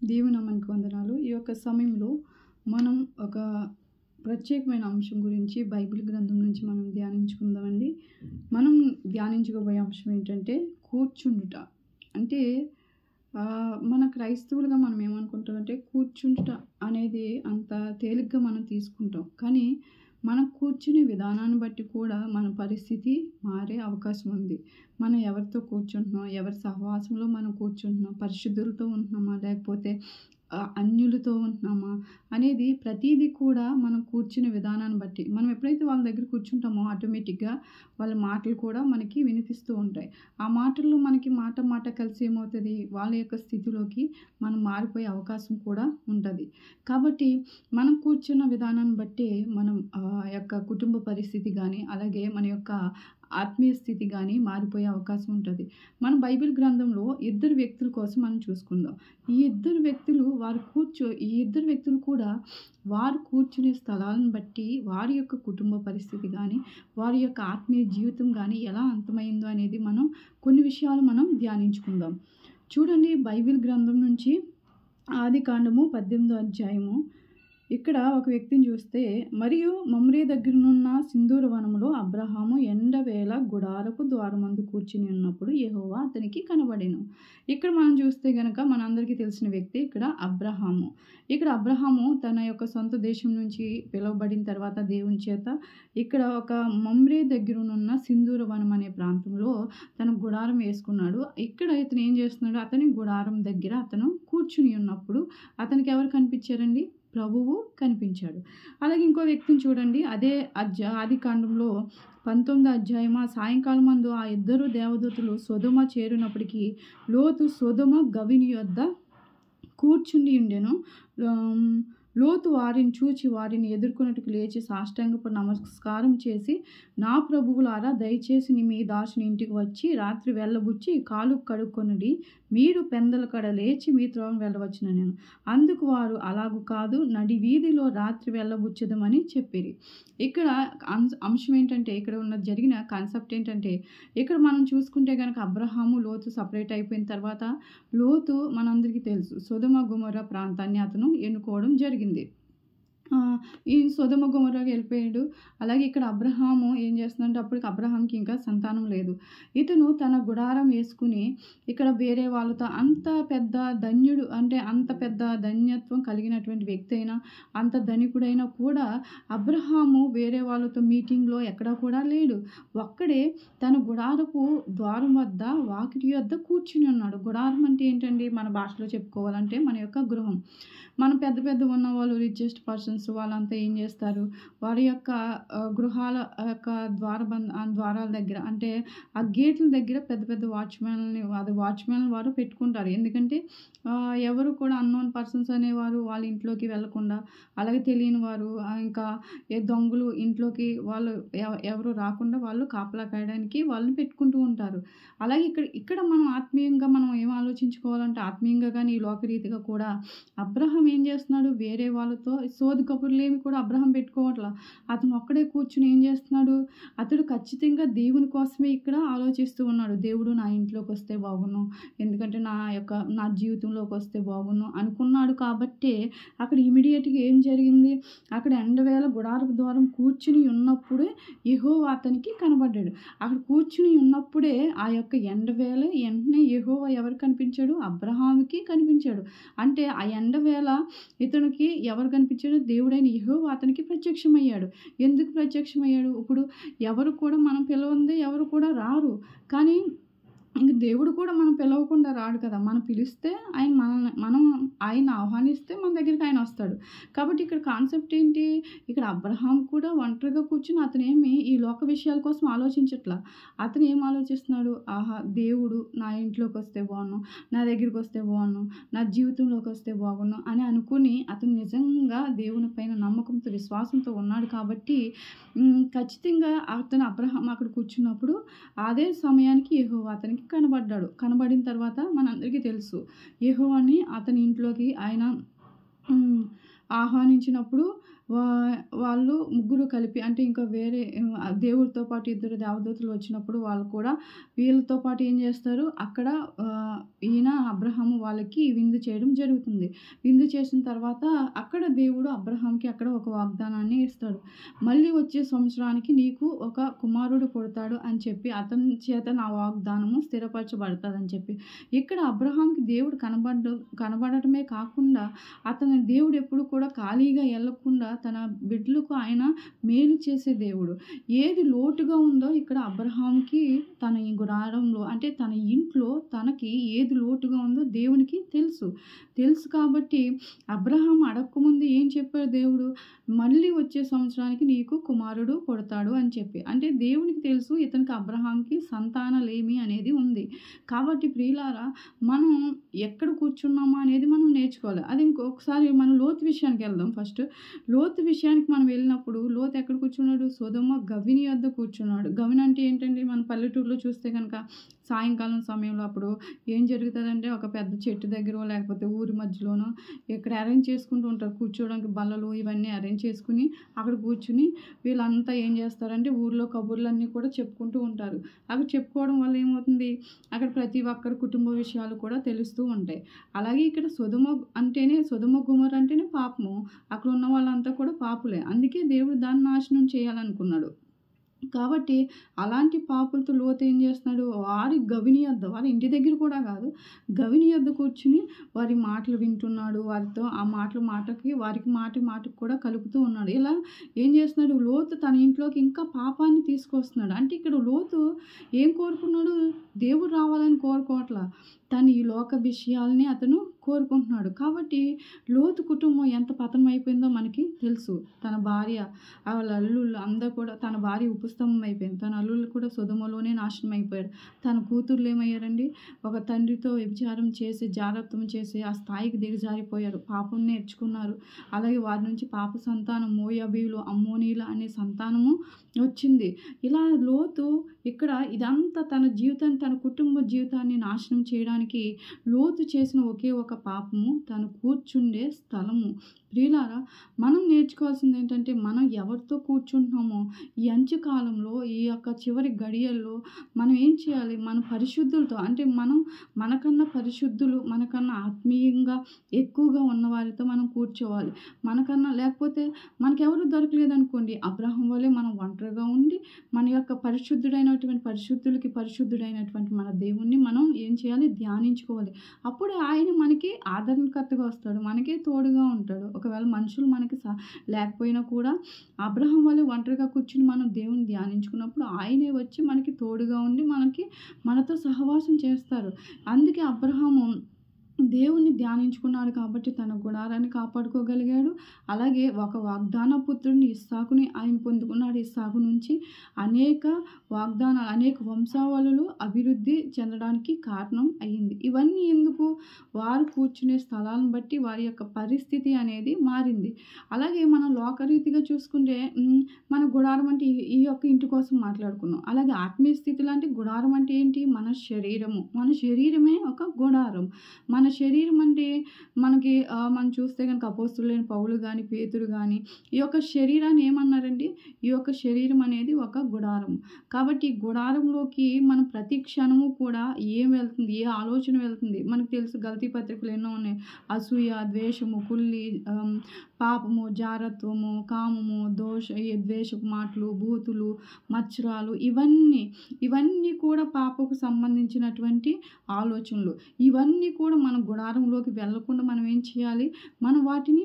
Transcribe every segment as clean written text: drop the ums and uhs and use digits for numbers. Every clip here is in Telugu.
దేవుని నామానికి వందనాలు. ఈ యొక్క సమయంలో మనం ఒక ప్రత్యేకమైన అంశం గురించి బైబిల్ గ్రంథం నుంచి మనం ధ్యానించుకుందామండి. మనం ధ్యానించుకోబోయే అంశం ఏంటంటే కూర్చుండుట. అంటే మన క్రైస్తవులుగా మనం ఏమనుకుంటామంటే కూర్చుండుట అనేది అంత తేలిగ్గా మనం తీసుకుంటాం. కానీ మనం కూర్చునే విధానాన్ని బట్టి కూడా మన పరిస్థితి మారే అవకాశం ఉంది. మనం ఎవరితో కూర్చుంటున్నాం, ఎవరి సహవాసంలో మనం కూర్చుంటున్నాం, పరిశుద్ధులతో ఉంటున్నామా లేకపోతే అన్యులతో ఉంటున్నామా అనేది ప్రతీదీ కూడా మనం కూర్చునే విధానాన్ని బట్టి. మనం ఎప్పుడైతే వాళ్ళ దగ్గర కూర్చుంటామో ఆటోమేటిక్‌గా వాళ్ళ మాటలు కూడా మనకి వినిపిస్తూ ఉంటాయి. ఆ మాటల్లో మనకి మాట మాట కలిసి ఏమవుతది, వాళ్ళ యొక్క స్థితిలోకి మనం మారిపోయే అవకాశం కూడా ఉంటది. కాబట్టి మనం కూర్చున్న విధానాన్ని బట్టే మనం యొక్క కుటుంబ పరిస్థితి గానీ, అలాగే మన యొక్క ఆత్మీయ స్థితి గానీ మారిపోయే అవకాశం ఉంటది. మన బైబిల్ గ్రంథంలో ఇద్దరు వ్యక్తుల కోసం మనం చూసుకుందాం. ఈ ఇద్దరు వ్యక్తులు కూడా వారు కూర్చునే స్థలాలను బట్టి వారి యొక్క కుటుంబ పరిస్థితి గానీ, వారి యొక్క ఆత్మీయ జీవితం గానీ ఎలా అంతమైందో అనేది మనం కొన్ని విషయాలు మనం ధ్యానించుకుందాం. చూడండి బైబిల్ గ్రంథం నుంచి ఆదికాండము 18వ అధ్యాయము. ఇక్కడ ఒక వ్యక్తిని చూస్తే, మరియు మమ్రే దగ్గరనున్న సింధూర వనములో అబ్రహాము ఎండవేళ గుడారపు ద్వారమందు కూర్చుని ఉన్నప్పుడు యెహోవా అతనికి కనబడెను. ఇక్కడ మనం చూస్తే గనక మనందరికీ తెలిసిన వ్యక్తి ఇక్కడ అబ్రహాము. ఇక్కడ అబ్రహాము తన యొక్క సొంత దేశం నుంచి పిలువబడిన తర్వాత దేవుని చేత ఇక్కడ ఒక మమ్రే దగ్గరనున్న సింధూర వనం అనే ప్రాంతంలో తన గుడారం వేసుకున్నాడు. ఇక్కడ ఇతను ఏం చేస్తున్నాడు, అతని గుడారం దగ్గర అతను కూర్చుని ఉన్నప్పుడు అతనికి ఎవరు కనిపించారండి? ప్రభువు కనిపించాడు. అలాగే ఇంకో వ్యక్తిని చూడండి. అదే ఆదికాండంలో 19వ అధ్యాయము సాయంకాలమందు ఆ ఇద్దరు దేవదూతలు సొదొమ చేరినప్పటికీ లోతు సొదొమ గవిని యొద్ద కూర్చుండి ఉండెను. లోతు వారిని చూచి వారిని ఎదుర్కొనుటకు లేచి సాష్టాంగపు నమస్కారం చేసి, నా ప్రభువులారా దయచేసి మీ దాసుని ఇంటికి వచ్చి రాత్రి వెళ్ళబుచ్చి కాలు కడుక్కొనుడి, మీరు పెందల కడ లేచి మీ త్రోవను వెళ్ళవచ్చుననెను. అందుకు వారు అలాగు కాదు, నడి వీధిలో రాత్రి వెళ్ళబుచ్చెదమని చెప్పిరి. ఇక్కడ అంశం ఏంటంటే, ఇక్కడ జరిగిన కాన్సెప్ట్ ఏంటంటే, ఇక్కడ మనం చూసుకుంటే కనుక అబ్రహాము లోతు సపరేట్ అయిపోయిన తర్వాత లోతు మనందరికీ తెలుసు సొదొమ గొమొర్రా ప్రాంతాన్ని అతను ఎన్నుకోవడం జరిగింది. ఈ సొదొమ గొమొర్రాకి వెళ్ళిపోయాడు. అలాగే ఇక్కడ అబ్రహాము ఏం చేస్తున్నాడంటే, అప్పటికి అబ్రహాంకి ఇంకా సంతానం లేదు. ఇతను తన గుడారం వేసుకుని ఇక్కడ వేరే వాళ్ళతో అంత పెద్ద ధన్యుడు, అంటే అంత పెద్ద ధన్యత్వం కలిగినటువంటి వ్యక్తి అయినా, అంత ధనికుడైనా కూడా అబ్రహాము వేరే వాళ్ళతో మీటింగ్లో ఎక్కడా కూడా లేడు. ఒక్కడే తన గుడారపు ద్వారం వద్ద వాకిటి వద్ద కూర్చుని ఉన్నాడు. గుడారం అంటే ఏంటండి, మన భాషలో చెప్పుకోవాలంటే మన యొక్క గృహం. మన పెద్ద ఉన్నవాళ్ళు రిచెస్ట్ పర్సన్స్ వాళ్ళంతా ఏం చేస్తారు, వారి యొక్క గృహాల యొక్క ద్వారాల దగ్గర, అంటే ఆ గేట్ల దగ్గర పెద్ద వాచ్మెన్ వారు పెట్టుకుంటారు. ఎందుకంటే ఎవరు కూడా అన్నోన్ పర్సన్స్ అనేవారు వాళ్ళ ఇంట్లోకి వెళ్ళకుండా, అలాగే తెలియని వారు ఇంకా దొంగలు ఇంట్లోకి వాళ్ళు ఎవరు రాకుండా వాళ్ళు కాపలా కాయడానికి వాళ్ళని పెట్టుకుంటూ ఉంటారు. అలాగే ఇక్కడ మనం ఆత్మీయంగా మనం ఏం ఆలోచించుకోవాలంటే, ఆత్మీయంగా కానీ ఈ లోకరీతిగా కూడా అబ్రహాం ఏం చేస్తున్నాడు, వేరే వాళ్ళతో సోది కబుర్లేమి కూడా అబ్రహాం పెట్టుకోవట్లా. అతను ఒక్కడే కూర్చుని ఏం చేస్తున్నాడు, అతడు ఖచ్చితంగా దేవుని కోసమే ఇక్కడ ఆలోచిస్తూ ఉన్నాడు. దేవుడు నా ఇంట్లోకి వస్తే బాగున్ను, ఎందుకంటే నా జీవితంలోకి వస్తే బాగున్ను అనుకున్నాడు. కాబట్టే అక్కడ ఇమీడియట్గా ఏం జరిగింది, అక్కడ ఎండవేళ గుడారపు ద్వారం కూర్చుని ఉన్నప్పుడే యెహోవా అతనికి కనబడ్డాడు. అక్కడ కూర్చుని ఉన్నప్పుడే ఆ యొక్క ఎండవేళ వెంటనే యెహోవా ఎవరు కనిపించాడు, అబ్రహాముకి కనిపించాడు. అంటే ఆ ఎండవేళ ఇతనికి ఎవరు కనిపించాడు, దేవుడైన యెహోవా అతనికి ప్రత్యక్షమయ్యాడు. ఎందుకు ప్రత్యక్షమయ్యాడు, ఇప్పుడు ఎవరు కూడా మనం పిలవందే ఎవరు కూడా రారు. కానీ ఇంక దేవుడు కూడా మనం పిలవకుండా రాడు కదా. మనం పిలిస్తే మనం ఆయన ఆహ్వానిస్తే మన దగ్గరికి ఆయన వస్తాడు. కాబట్టి ఇక్కడ కాన్సెప్ట్ ఏంటి, ఇక్కడ అబ్రహాం కూడా ఒంటరిగా కూర్చుని అతనేమి ఈ లోక విషయాల కోసం ఆలోచించట్లా. అతను ఏం ఆలోచిస్తున్నాడు, ఆహా దేవుడు నా ఇంట్లోకి వస్తే బాగున్ను, నా దగ్గరికి వస్తే బాగున్ను, నా జీవితంలోకి వస్తే బాగున్ను అని అనుకుని అతను నిజంగా దేవుని పైన నమ్మకంతో విశ్వాసంతో ఉన్నాడు. కాబట్టి ఖచ్చితంగా అబ్రహాం అక్కడ కూర్చున్నప్పుడు అదే సమయానికి యెహోవా అతనికి కనబడ్డాడు. కనబడిన తర్వాత మనందరికీ తెలుసు యెహోవాని అతని ఇంట్లోకి ఆయన ఆహ్వానించినప్పుడు వా వాళ్ళు ముగ్గురు కలిపి అంటే ఇంకా వేరే దేవుడితో పాటు ఇద్దరు దేవదూతలు వచ్చినప్పుడు వాళ్ళు కూడా వీళ్ళతో పాటు ఏం చేస్తారు అక్కడ ఈయన అబ్రహాము వాళ్ళకి విందు చేయడం జరుగుతుంది. విందు చేసిన తర్వాత అక్కడ దేవుడు అబ్రహాంకి అక్కడ ఒక వాగ్దానాన్ని ఇస్తాడు. మళ్ళీ వచ్చే సంవత్సరానికి నీకు ఒక కుమారుడు పుడతాడు అని చెప్పి అతని చేత నా వాగ్దానము స్థిరపరచబడతాదని చెప్పి. ఇక్కడ అబ్రహాంకి దేవుడు కనబడటమే కాకుండా అతని దేవుడు ఎప్పుడు కూడా ఖాళీగా వెళ్ళకుండా తన బిడ్డలకు ఆయన మేలు చేసే దేవుడు. ఏది లోటుగా ఉందో ఇక్కడ అబ్రహాంకి తన ఈ గుడారంలో అంటే తన ఇంట్లో తనకి ఏది లోటుగా ఉందో దేవునికి తెలుసు కాబట్టి అబ్రహాం అడగకముందు ఏం చెప్పాడు దేవుడు, మళ్ళీ వచ్చే సంవత్సరానికి నీకు కుమారుడు పుడతాడు అని చెప్పి. అంటే దేవునికి తెలుసు ఇతనికి అబ్రహాంకి సంతానలేమి అనేది ఉంది. కాబట్టి ప్రియులారా మనం ఎక్కడ కూర్చున్నామా అనేది మనం నేర్చుకోవాలి. అది ఇంకొకసారి మనం లోతు విషయానికి వెళ్దాం. ఫస్ట్ లోతు విషయానికి మనం వెళ్ళినప్పుడు లోతు ఎక్కడ కూర్చున్నాడు? సొదొమ గవిని వద్ద కూర్చున్నాడు. గవిని అంటే ఏంటండి, మన పల్లెటూరులో చూస్తే కనుక సాయంకాలం సమయంలో అప్పుడు ఏం జరుగుతుందంటే ఒక పెద్ద చెట్టు దగ్గర లేకపోతే ఊరి మధ్యలోనో ఇక్కడ అరేంజ్ చేసుకుంటూ ఉంటారు కూర్చోవడానికి బల్లలు ఇవన్నీ అరేంజ్ చేసుకుని అక్కడ కూర్చుని వీళ్ళంతా ఏం చేస్తారంటే ఊర్లో కబుర్లన్నీ కూడా చెప్పుకుంటూ ఉంటారు. అక్కడ చెప్పుకోవడం వల్ల ఏమవుతుంది, అక్కడ ప్రతి ఒక్కరి కుటుంబ విషయాలు కూడా తెలుస్తూ ఉంటాయి. అలాగే ఇక్కడ సొదొమ గుమర అంటేనే పాపము. అక్కడ ఉన్న వాళ్ళంతా కూడా పాపులే. అందుకే దేవుడు దాన్ని నాశనం చేయాలనుకున్నాడు. కాబట్టి అలాంటి పాపులతో లోతు ఏం చేస్తున్నాడు, వారి ఇంటి దగ్గర కూడా కాదు, గవిని యొద్ద కూర్చుని వారి మాటలు వింటున్నాడు. వారితో ఆ వారికి మాటకి కూడా కలుపుతూ ఉన్నాడు. ఇలా ఏం చేస్తున్నాడు, లోతు తన ఇంట్లోకి ఇంకా పాపాన్ని తీసుకొస్తున్నాడు. అంటే ఇక్కడ లోతు ఏం కోరుకున్నాడు, దేవుడు రావాలని కోరుకోవట్లా, తను ఈ లోక విషయాల్ని అతను కోరుకుంటున్నాడు. కాబట్టి లోతు కుటుంబం ఎంత పతనం అయిపోయిందో మనకి తెలుసు. తన భార్య వాళ్ళ అల్లుళ్ళు అందరూ కూడా, తన భార్య ఉపస్తంభం అయిపోయింది, తన అల్లుళ్ళు కూడా సొదొమలోనే నాశనం అయిపోయారు. తన కూతుర్లు ఏమయ్యారండి, ఒక తండ్రితో వ్యభిచారం చేసి జారత్వం చేసి ఆ స్థాయికి దిగజారిపోయారు, పాపం నేర్చుకున్నారు. అలాగే వారి నుంచి పాప సంతానం మోయాబీలు అమ్మోనీలు అనే సంతానము వచ్చింది. ఇలా లోతు ఇక్కడ ఇదంతా తన కుటుంబ జీవితాన్ని నాశనం చేయడానికి లోతు చేసిన ఒకే ఒక పాపము తను కూర్చుండే స్థలము. ప్రియులారా, మనం నేర్చుకోవాల్సింది ఏంటంటే మనం ఎవరితో కూర్చుంటున్నామో ఈ అంచు కాలంలో ఈ యొక్క చివరి గడియల్లో మనం ఏం చేయాలి, మన పరిశుద్ధులతో అంటే మనకన్నా పరిశుద్ధులు మనకన్నా ఆత్మీయంగా ఎక్కువగా ఉన్నవారితో మనం కూర్చోవాలి. లేకపోతే మనకెవరు దొరకలేదనుకోండి, అబ్రహాం వలె మనం ఒంటరిగా ఉండి మన యొక్క పరిశుద్ధుడైనటువంటి మన దేవుణ్ణి మనం ఏం చేయాలి, ధ్యానించుకోవాలి. అప్పుడే ఆయన మనకి ఆదరణకర్తగా వస్తాడు, మనకే తోడుగా ఉంటాడు. ఒకవేళ మనుషులు మనకి లేకపోయినా కూడా అబ్రహాం వల్ల ఒంటరిగా కూర్చుని మనం దేవుని ధ్యానించుకున్నప్పుడు ఆయనే వచ్చి మనకి తోడుగా ఉండి మనతో సహవాసం చేస్తారు. అందుకే అబ్రహాము దేవుణ్ణి ధ్యానించుకున్నాడు కాబట్టి తన గుడారాన్ని కాపాడుకోగలిగాడు. అలాగే ఒక వాగ్దాన పుత్రుడిని ఇస్సాకుని ఆయన పొందుకున్నాడు. ఇస్సాకు నుంచి అనేక వంశావళులు అభివృద్ధి చెందడానికి కారణం అయ్యింది. ఇవన్నీ ఎందుకు, వారు కూర్చునే స్థలాలను బట్టి వారి యొక్క పరిస్థితి అనేది మారింది. అలాగే మనం లోకరీతిగా చూసుకుంటే మన గుడారం అంటే ఈ యొక్క ఇంటి కోసం మాట్లాడుకున్నాం. అలాగే ఆత్మీయ స్థితిలో అంటే గుడారం అంటే ఏంటి, మన శరీరమే ఒక గుడారం. మన శరీరం అంటే మనకి మనం చూస్తే కనుక అపోస్తలులైన పౌలు కానీ పేతురు కానీ ఈ యొక్క శరీరాన్ని ఏమన్నారండి, ఈ యొక్క శరీరం అనేది ఒక గుడారం. కాబట్టి గుడారంలోకి మనం ప్రతి క్షణము కూడా ఏం వెళ్తుంది, ఏ ఆలోచన వెళ్తుంది మనకు తెలుసు. గలతీ పత్రికలు ఎన్నో ఉన్నాయి, అసూయ, ద్వేషము, కుళ్ళి, పాపము, జారత్వము, కామము, ద్వేషపు మాటలు, బూతులు, మత్సరాలు, ఇవన్నీ కూడా పాపకు సంబంధించినటువంటి ఆలోచనలు. ఇవన్నీ కూడా మన గుడారంలోకి వెళ్ళకుండా మనం ఏం చేయాలి, వాటిని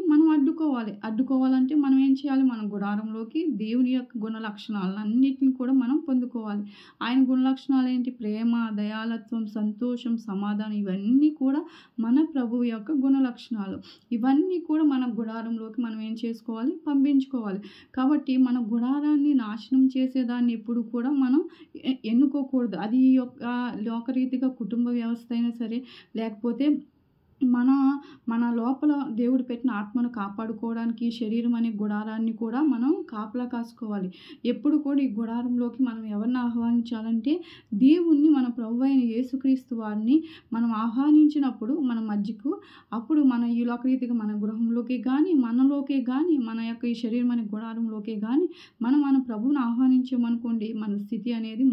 అడ్డుకోవాలంటే మనం ఏం చేయాలి, మన గుడారంలోకి దేవుని యొక్క గుణ లక్షణాలన్నిటిని కూడా మనం పొందుకోవాలి. ఆయన గుణ లక్షణాలు ఏంటి, ప్రేమ, దయాళత్వం, సంతోషం, సమాధానం, ఇవన్నీ కూడా మన ప్రభువు యొక్క గుణ లక్షణాలు. ఇవన్నీ కూడా మన గుడారంలోకి మనం ఏం చేసుకోవాలి, పంపించుకోవాలి. కాబట్టి మన గుడారాన్ని నాశనం చేసేదాన్ని ఎప్పుడు కూడా మనం ఎన్నుకోకూడదు. అది లోకరీతిగా కుటుంబ వ్యవస్థ అయినా సరే, లేకపోతే మన మన లోపల దేవుడు పెట్టిన ఆత్మను కాపాడుకోవడానికి శరీరం అనే గుడారాన్ని కూడా మనం కాపలా కాసుకోవాలి. ఎప్పుడు కూడా ఈ గుడారంలోకి మనం ఎవరిని ఆహ్వానించాలంటే దేవుణ్ణి, మన ప్రభువైన యేసుక్రీస్తు వారిని మనం ఆహ్వానించినప్పుడు మన మధ్యకు, అప్పుడు మన ఈ లోకరీతిగా మన గృహంలోకి గానీ, మనలోకే గానీ, మన యొక్క ఈ శరీరం అనే గుడారంలోకే గానీ మన ప్రభువుని ఆహ్వానించామనుకోండి, మన స్థితి అనేది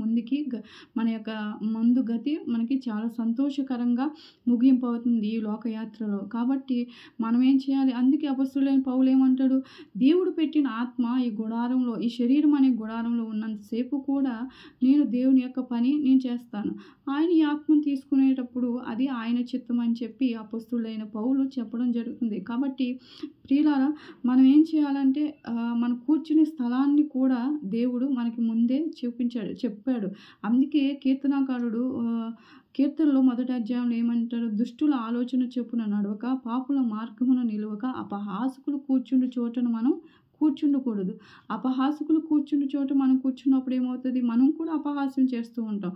మన యొక్క ముందు గతి మనకి చాలా సంతోషకరంగా ముగింపు అవుతుంది ఈ లోకయాత్రలో. కాబట్టి మనం ఏం చేయాలి? అందుకే అపొస్తలుడైన పౌలు ఏమంటాడు? దేవుడు పెట్టిన ఆత్మ ఈ గుడారంలో, ఈ శరీరం అనే గుడారంలో ఉన్నంతసేపు కూడా నేను దేవుని యొక్క పని నేను చేస్తాను. ఆయన ఈ ఆత్మను తీసుకునేటప్పుడు అది ఆయన చిత్తం అని చెప్పి అపొస్తలుడైన పౌలు చెప్పడం జరుగుతుంది. కాబట్టి ప్రియులారా, మనం ఏం చేయాలంటే మనం కూర్చునే స్థలాన్ని కూడా దేవుడు మనకి ముందే చెప్పాడు. అందుకే కీర్తనాకారుడు కీర్తనలో 1వ అధ్యాయంలో ఏమంటారు? దుష్టుల ఆలోచన చొప్పున నడవక, పాపుల మార్గమున నిలువక, అపహాసకులు కూర్చుండు చోటన మనం కూర్చుండకూడదు. అపహాసకులు కూర్చుండు చోట మనం కూర్చున్నప్పుడు ఏమవుతుంది? మనం కూడా అపహాస్యం చేస్తూ ఉంటాం.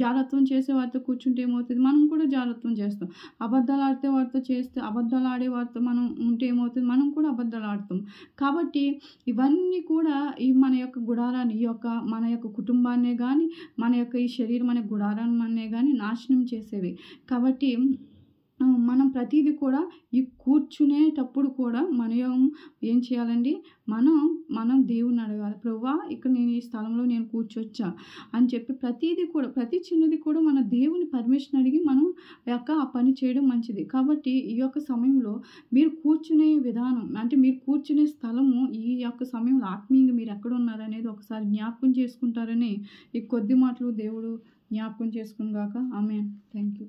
జారత్వం చేసే వారితో కూర్చుంటే ఏమవుతుంది? మనం కూడా జారత్వం చేస్తాం. అబద్ధాలు ఆడే వారితో మనం ఉంటే ఏమవుతుంది? మనం కూడా అబద్ధాలు ఆడతాం. కాబట్టి ఇవన్నీ కూడా మన యొక్క గుడారాన్ని, మన యొక్క కుటుంబాన్నే గానీ, మన యొక్క ఈ శరీరం అనే గుడారాన్నే గానీ నాశనం చేసేవి. కాబట్టి మనం ప్రతీది కూడా ఈ కూర్చునేటప్పుడు కూడా మనం ఏం చేయాలండి? మనం దేవుణ్ణి అడగాలి. ప్రభువా, ఇక్కడ నేను ఈ స్థలంలో నేను కూర్చోవచ్చా అని చెప్పి ప్రతీది కూడా, ప్రతి చిన్నది కూడా మన దేవుని పర్మిషన్ అడిగి మనం ఆ పని చేయడం మంచిది. కాబట్టి ఈ యొక్క సమయంలో మీరు కూర్చునే విధానం, అంటే మీరు కూర్చునే స్థలము, ఈ యొక్క సమయంలో ఆత్మీయంగా మీరు ఎక్కడున్నారనేది ఒకసారి జ్ఞాపకం చేసుకుంటారని ఈ కొద్ది మాటలు దేవుడు జ్ఞాపకం చేసుకును గాక. ఆమేన్. Thank you.